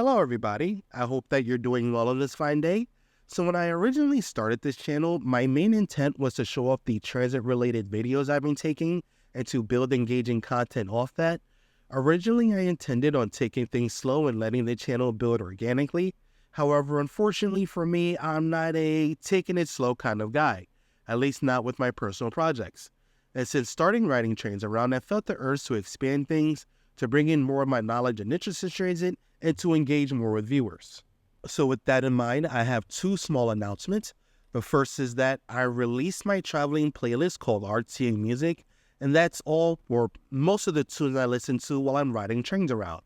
Hello everybody, I hope that you're doing well on this fine day. So when I originally started this channel, my main intent was to show off the transit related videos I've been taking and to build engaging content off that. Originally I intended on taking things slow and letting the channel build organically. However, unfortunately for me, I'm not a taking it slow kind of guy, at least not with my personal projects. And since starting Ridingtrainsaround, I felt the urge to expand things, to bring in more of my knowledge and interest in transit, and to engage more with viewers. So with that in mind, I have two small announcements. The first is that I released my traveling playlist called RTA Music, and that's all or most of the tunes I listen to while I'm riding trains around.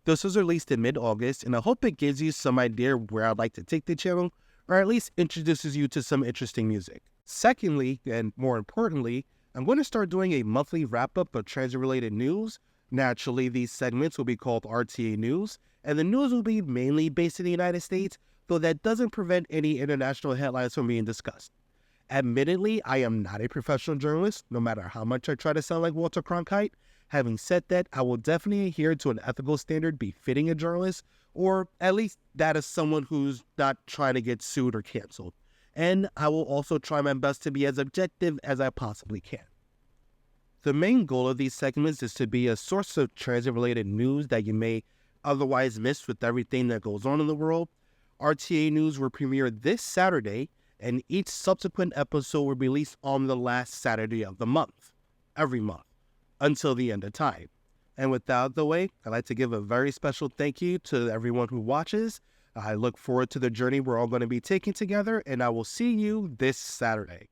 This was released in mid-August, and I hope it gives you some idea where I'd like to take the channel, or at least introduces you to some interesting music. Secondly, and more importantly, I'm going to start doing a monthly wrap-up of transit-related news. Naturally, these segments will be called RTA News, and the news will be mainly based in the United States, though that doesn't prevent any international headlines from being discussed. Admittedly, I am not a professional journalist, no matter how much I try to sound like Walter Cronkite. Having said that, I will definitely adhere to an ethical standard befitting a journalist, or at least that of someone who's not trying to get sued or canceled. And I will also try my best to be as objective as I possibly can. The main goal of these segments is to be a source of transit-related news that you may otherwise miss with everything that goes on in the world. RTA News will premiere this Saturday, and each subsequent episode will be released on the last Saturday of the month, every month, until the end of time. And with that out of the way, I'd like to give a very special thank you to everyone who watches. I look forward to the journey we're all going to be taking together, and I will see you this Saturday.